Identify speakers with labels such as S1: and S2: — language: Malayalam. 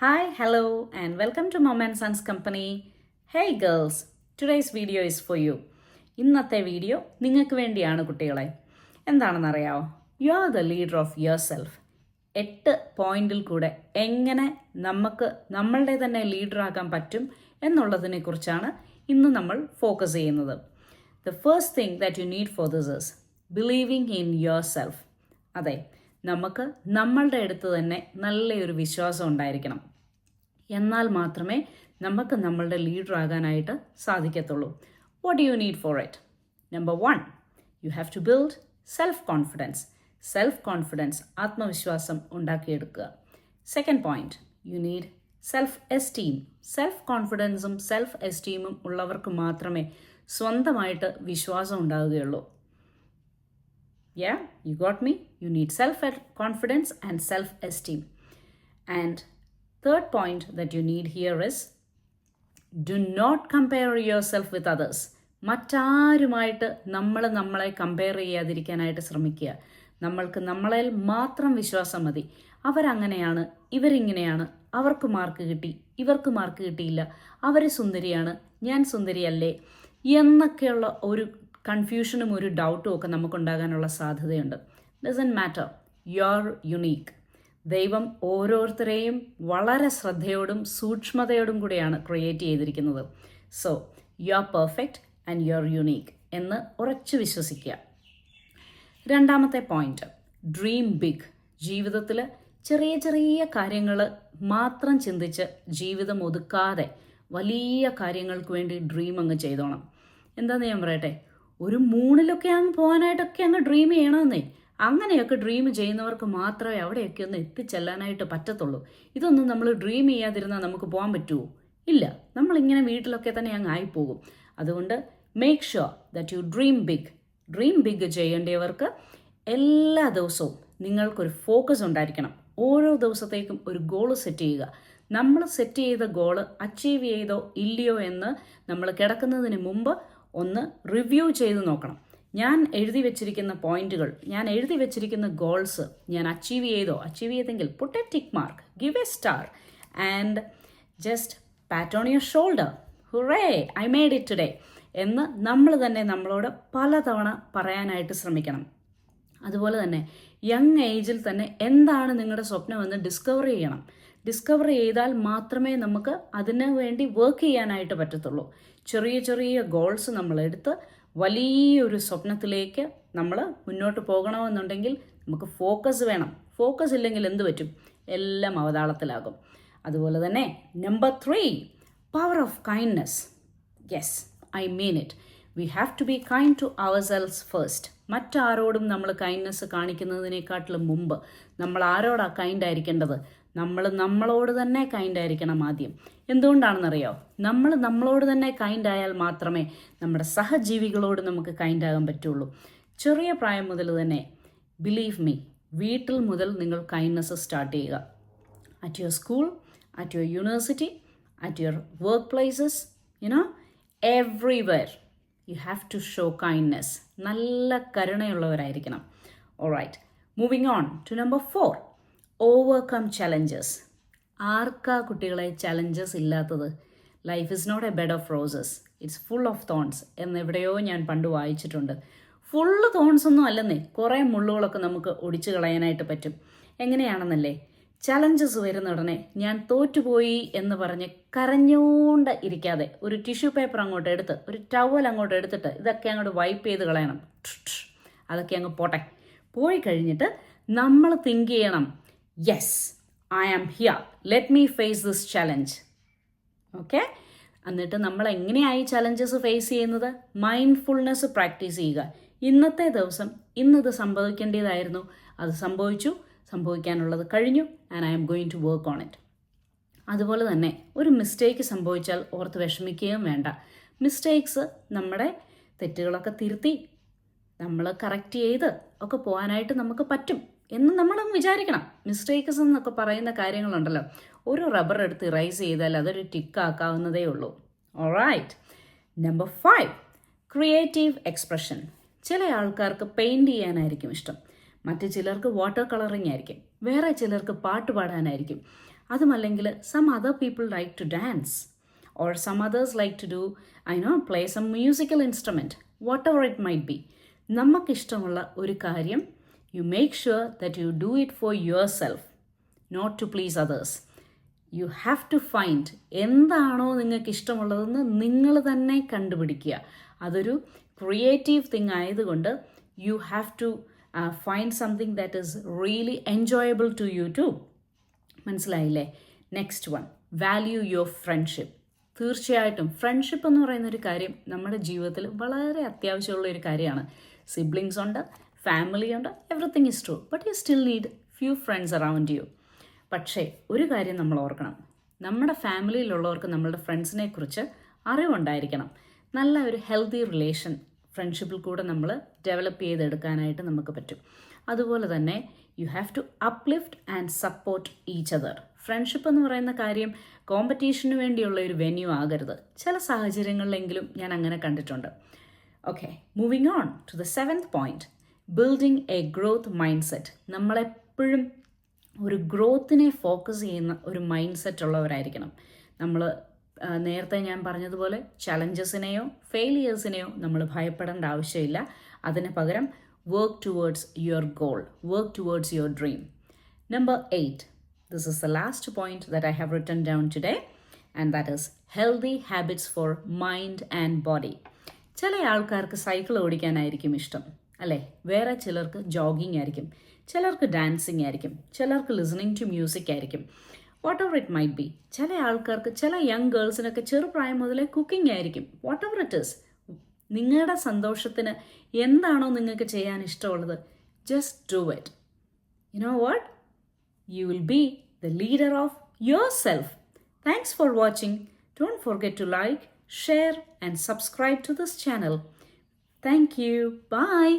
S1: Hi, hello, and welcome to Mom and Sons Company. Hey girls, today's video is for you. ഇന്നത്തെ വീഡിയോ നിങ്ങൾക്ക് വേണ്ടിയാണ് കുട്ടികളെ. എന്താണെന്നറിയാമോ? You are the leader of your self. 8 പോയിന്റിൽ കൂടെ എങ്ങനെ നമുക്ക് നമ്മളുടെ തന്നെ ലീഡറാക്കാൻ പറ്റും എന്നുള്ളതിനെ കുറിച്ചാണ് ഇന്ന് നമ്മൾ ഫോക്കസ് ചെയ്യുന്നത്. The first thing that you need for this is believing in your self. അതെ, നമുക്ക് നമ്മളുടെ അടുത്ത് തന്നെ നല്ലൊരു വിശ്വാസം ഉണ്ടായിരിക്കണം. എന്നാൽ മാത്രമേ നമുക്ക് നമ്മളുടെ ലീഡർ ആകാനായിട്ട് സാധിക്കത്തുള്ളൂ. What you need for it? Number 1, you have to build self confidence. Self confidence, ആത്മവിശ്വാസം ഉണ്ടാക്കിയെടുക്കുക. Second point, you need self esteem. Self കോൺഫിഡൻസും സെൽഫ് എസ്റ്റീമും ഉള്ളവർക്ക് മാത്രമേ സ്വന്തമായിട്ട് വിശ്വാസം ഉണ്ടാവുകയുള്ളൂ. Yeah, you got me? You need self-confidence and self-esteem. And third point that you need here is do not compare yourself with others. മറ്റാരുമായിട്ട് നമ്മളെ കമ്പയർ ചെയ്യാതിരിക്കാനായിട്ട് ശ്രമിക്കുക. നമ്മൾക്ക് നമ്മളെ മാത്രം വിശ്വാസം മതി. അവരങ്ങനെയാണ്, ഇവരിങ്ങനെയാണ്, അവർക്ക് മാർക്ക് കിട്ടി, ഇവർക്ക് മാർക്ക് കിട്ടിയില്ല, അവർ സുന്ദരിയാണ്, ഞാൻ സുന്ദരിയല്ലേ എന്നൊക്കെയുള്ള ഒരു കൺഫ്യൂഷനും ഒരു ഡൗട്ടും ഒക്കെ നമുക്കുണ്ടാകാനുള്ള സാധ്യതയുണ്ട്. Doesn't matter, you are unique. ദൈവം ഓരോരുത്തരെയും വളരെ ശ്രദ്ധയോടും സൂക്ഷ്മതയോടും കൂടിയാണ് ക്രിയേറ്റ് ചെയ്തിരിക്കുന്നത്. So you are perfect and you are unique എന്ന് ഉറച്ചു വിശ്വസിക്കുക. രണ്ടാമത്തെ പോയിന്റ്, ഡ്രീം ബിഗ്. ജീവിതത്തിൽ ചെറിയ ചെറിയ കാര്യങ്ങൾ മാത്രം ചിന്തിച്ച് ജീവിതം ഒതുക്കാതെ വലിയ കാര്യങ്ങൾക്ക് വേണ്ടി ഡ്രീം അങ്ങ് ചെയ്തോണം. എന്താണെന്ന് ഞാൻ പറയട്ടെ, ഒരു മൂണിലൊക്കെ അങ്ങ് പോകാനായിട്ടൊക്കെ അങ്ങ് ഡ്രീം ചെയ്യണമെന്നേ. അങ്ങനെയൊക്കെ ഡ്രീം ചെയ്യുന്നവർക്ക് മാത്രമേ അവിടെയൊക്കെ ഒന്ന് എത്തിച്ചെല്ലാനായിട്ട് പറ്റത്തുള്ളൂ. ഇതൊന്നും നമ്മൾ ഡ്രീം ചെയ്യാതിരുന്നാൽ നമുക്ക് പോകാൻ പറ്റുമോ? ഇല്ല, നമ്മളിങ്ങനെ വീട്ടിലൊക്കെ തന്നെ അങ്ങ് ആയിപ്പോകും. അതുകൊണ്ട് make sure that you dream big. Dream big ചെയ്യേണ്ടവർക്ക് എല്ലാ ദിവസവും നിങ്ങൾക്കൊരു ഫോക്കസ് ഉണ്ടായിരിക്കണം. ഓരോ ദിവസത്തേക്കും ഒരു ഗോള് സെറ്റ് ചെയ്യുക. നമ്മൾ സെറ്റ് ചെയ്ത ഗോള് അച്ചീവ് ചെയ്തോ ഇല്ലയോ എന്ന് നമ്മൾ കിടക്കുന്നതിന് മുമ്പ് ഒന്ന് റിവ്യൂ ചെയ്ത് നോക്കണം. ഞാൻ എഴുതി വെച്ചിരിക്കുന്ന പോയിന്റുകൾ, ഞാൻ എഴുതി വെച്ചിരിക്കുന്ന ഗോൾസ് ഞാൻ അച്ചീവ് ചെയ്തെങ്കിൽ put a tick mark, give a star and just pat on your shoulder. Hurray, I made it today എന്ന് നമ്മൾ തന്നെ നമ്മളോട് പലതവണ പറയാനായിട്ട് ശ്രമിക്കണം. അതുപോലെ തന്നെ യങ് ഏജിൽ തന്നെ എന്താണ് നിങ്ങളുടെ സ്വപ്നമെന്ന് ഡിസ്കവർ ചെയ്യണം. ഡിസ്കവർ ചെയ്താൽ മാത്രമേ നമുക്ക് അതിനു വേണ്ടി വർക്ക് ചെയ്യാനായിട്ട് പറ്റത്തുള്ളൂ. ചെറിയ ചെറിയ ഗോൾസ് നമ്മളെടുത്ത് വലിയൊരു സ്വപ്നത്തിലേക്ക് നമ്മൾ മുന്നോട്ട് പോകണമെന്നുണ്ടെങ്കിൽ നമുക്ക് ഫോക്കസ് വേണം. ഫോക്കസ് ഇല്ലെങ്കിൽ എന്ത് പറ്റും? എല്ലാം അവതാളത്തിലാകും. അതുപോലെ തന്നെ number 3, power of kindness. Yes, I mean it. We have to be kind to ourselves first. മറ്റാരോടും നമ്മൾ കൈൻഡ്നെസ് കാണിക്കുന്നതിനേക്കാട്ടിലും മുമ്പ് നമ്മൾ ആരോടാണ് കൈൻഡ് ആയിരിക്കേണ്ടത്? നമ്മൾ നമ്മളോട് തന്നെ കൈൻഡ് ആയിരിക്കണം ആദ്യം. എന്തുകൊണ്ടാണെന്നറിയോ? നമ്മൾ നമ്മളോട് തന്നെ കൈൻഡ് ആയാൽ മാത്രമേ നമ്മുടെ സഹജീവികളോട് നമുക്ക് കൈൻഡ് ആകാൻ പറ്റുള്ളൂ. ചെറിയ പ്രായം മുതൽ തന്നെ, ബിലീവ് മീ, വീട്ടിൽ മുതൽ നിങ്ങൾ കൈൻഡ്നെസ് സ്റ്റാർട്ട് ചെയ്യുക. At your school, at your university, at your work places, everywhere you have to show kindness. നല്ല കരുണയുള്ളവരായിരിക്കണം. Alright, moving on to number 4, overcome challenges. ആർക്കാ കുട്ടികളെ ചലഞ്ചസ് ഇല്ലാത്തത്? Life is not a bed of roses, it's full of thorns എന്നെവിടെയോ ഞാൻ പണ്ട് വായിച്ചിട്ടുണ്ട്. ഫുള്ള് തോൺസ് ഒന്നും അല്ലെന്നേ, കുറേ മുള്ളുകളൊക്കെ നമുക്ക് ഒടിച്ചു കളയാനായിട്ട് പറ്റും. എങ്ങനെയാണെന്നല്ലേ? ചലഞ്ചസ് വരുന്ന ഉടനെ ഞാൻ തോറ്റുപോയി എന്ന് പറഞ്ഞ് കരഞ്ഞുകൊണ്ട് ഇരിക്കാതെ ഒരു ടിഷ്യൂ പേപ്പർ അങ്ങോട്ട് എടുത്ത്, ഒരു ടവൽ അങ്ങോട്ട് എടുത്തിട്ട് ഇതൊക്കെ അങ്ങോട്ട് വൈപ്പ് ചെയ്ത് കളയണം. അതൊക്കെ അങ്ങ് പോട്ടെ. പോയി കഴിഞ്ഞിട്ട് നമ്മൾ തിങ്ക് ചെയ്യണം, yes, I am here, let me face this challenge. Okay? എന്നിട്ട് നമ്മൾ എങ്ങനെയായി ചലഞ്ചസ് ഫേസ് ചെയ്യുന്നത്? മൈൻഡ്ഫുൾനെസ് പ്രാക്ടീസ് ചെയ്യുക. ഇന്നത്തെ ദിവസം ഇന്നത് സംഭവിക്കേണ്ടതായിരുന്നു, അത് സംഭവിച്ചു, സംഭവിക്കാനുള്ളത് കഴിഞ്ഞു, and I am going to work on it. അതുപോലെ തന്നെ ഒരു മിസ്റ്റേക്ക് സംഭവിച്ചാൽ ഓർത്ത് വിഷമിക്കുകയും വേണ്ട. മിസ്റ്റേക്സ്, നമ്മുടെ തെറ്റുകളൊക്കെ തിരുത്തി നമ്മൾ കറക്റ്റ് ചെയ്ത് ഒക്കെ പോകാനായിട്ട് നമുക്ക് പറ്റും എന്ന് നമ്മളൊന്ന് വിചാരിക്കണം. മിസ്റ്റേക്സ് എന്നൊക്കെ പറയുന്ന കാര്യങ്ങളുണ്ടല്ലോ, ഒരു റബ്ബർ എടുത്ത് ഇറൈസ് ചെയ്താൽ അതൊരു ടിക്കാക്കാവുന്നതേ ഉള്ളൂ. Alright, number 5, creative expression. ചില ആൾക്കാർക്ക് പെയിൻറ് ചെയ്യാനായിരിക്കും ഇഷ്ടം, മറ്റു ചിലർക്ക് വാട്ടർ കളറിങ് ആയിരിക്കും, വേറെ ചിലർക്ക് പാട്ട് പാടാനായിരിക്കും, അതുമല്ലെങ്കിൽ some other people like to dance or some others like to do play some musical instrument, whatever it might be. നമുക്കിഷ്ടമുള്ള ഒരു കാര്യം you make sure that you do it for yourself, not to please others. You have to find എന്താണോ നിങ്ങൾക്ക് ഇഷ്ടമുള്ളതെന്ന് നിങ്ങൾ തന്നെ കണ്ടുപിടിക്കുക. അതൊരു ക്രിയേറ്റീവ് തിങ് ആയതുകൊണ്ട് you have to find something that is really enjoyable to you too. മനസ്സിലായില്ലേ? Next one, value your friendship. തീർച്ചയായിട്ടും ഫ്രണ്ട്ഷിപ്പ് എന്ന് പറയുന്നൊരു കാര്യം നമ്മുടെ ജീവിതത്തിൽ വളരെ അത്യാവശ്യമുള്ള ഒരു കാര്യമാണ്. സിബ്ലിങ്സ് ഉണ്ട്, ഫാമിലി ഉണ്ട്, everything is true, but you still need few friends around U. പക്ഷേ ഒരു കാര്യം നമ്മൾ ഓർക്കണം, നമ്മുടെ ഫാമിലിയിലുള്ളവർക്ക് നമ്മളുടെ ഫ്രണ്ട്സിനെ കുറിച്ച് അറിവുണ്ടായിരിക്കണം. നല്ല ഒരു ഹെൽത്തി റിലേഷൻ ഫ്രണ്ട്ഷിപ്പിൽ കൂടെ നമ്മൾ ഡെവലപ്പ് ചെയ്തെടുക്കാനായിട്ട് നമുക്ക് പറ്റും. അതുപോലെ തന്നെ you have to uplift and support each other. Friendship എന്ന് പറയുന്ന കാര്യം കോമ്പറ്റീഷന് വേണ്ടിയുള്ള ഒരു വെന്യൂ ആകരുത്. ചില സാഹചര്യങ്ങളിലെങ്കിലും ഞാൻ അങ്ങനെ കണ്ടിട്ടുണ്ട്. Okay, moving on to the 7th point, building a growth mindset. നമ്മളെപ്പോഴും ഒരു ഗ്രോത്തിനെ ഫോക്കസ് ചെയ്യുന്ന ഒരു മൈൻഡ് സെറ്റ് ഉള്ളവരായിരിക്കണം. നമ്മൾ നേരത്തെ ഞാൻ പറഞ്ഞതുപോലെ ചലഞ്ചസിനെയോ ഫെയിലിയേഴ്സിനെയോ നമ്മൾ ഭയപ്പെടേണ്ട ആവശ്യമില്ല. അതിന് പകരം work towards your goal, work towards your dream. Number 8, this is the last point that I have written down today, and that is healthy habits for mind and body. ചില ആൾക്കാർക്ക് സൈക്കിൾ ഓടിക്കാനായിരിക്കും ഇഷ്ടം, അല്ലേ? വേറെ ചിലർക്ക് ജോഗിങ് ആയിരിക്കും, ചിലർക്ക് ഡാൻസിങ് ആയിരിക്കും, ചിലർക്ക് ലിസണിങ് ടു മ്യൂസിക് ആയിരിക്കും, what ever it might B. ചില ആൾക്കാർക്ക്, ചില യങ് ഗേൾസിനൊക്കെ ചെറുപ്രായം മുതലേ കുക്കിംഗ് ആയിരിക്കും. വാട്ട് എവർ ഇറ്റ് ഈസ്, നിങ്ങളുടെ സന്തോഷത്തിന് എന്താണോ നിങ്ങൾക്ക് ചെയ്യാൻ ഇഷ്ടമുള്ളത്, just do it. You know what, you will be the leader of yourself. Thanks for watching. Don't forget to like, share and subscribe to this channel. Thank you. Bye.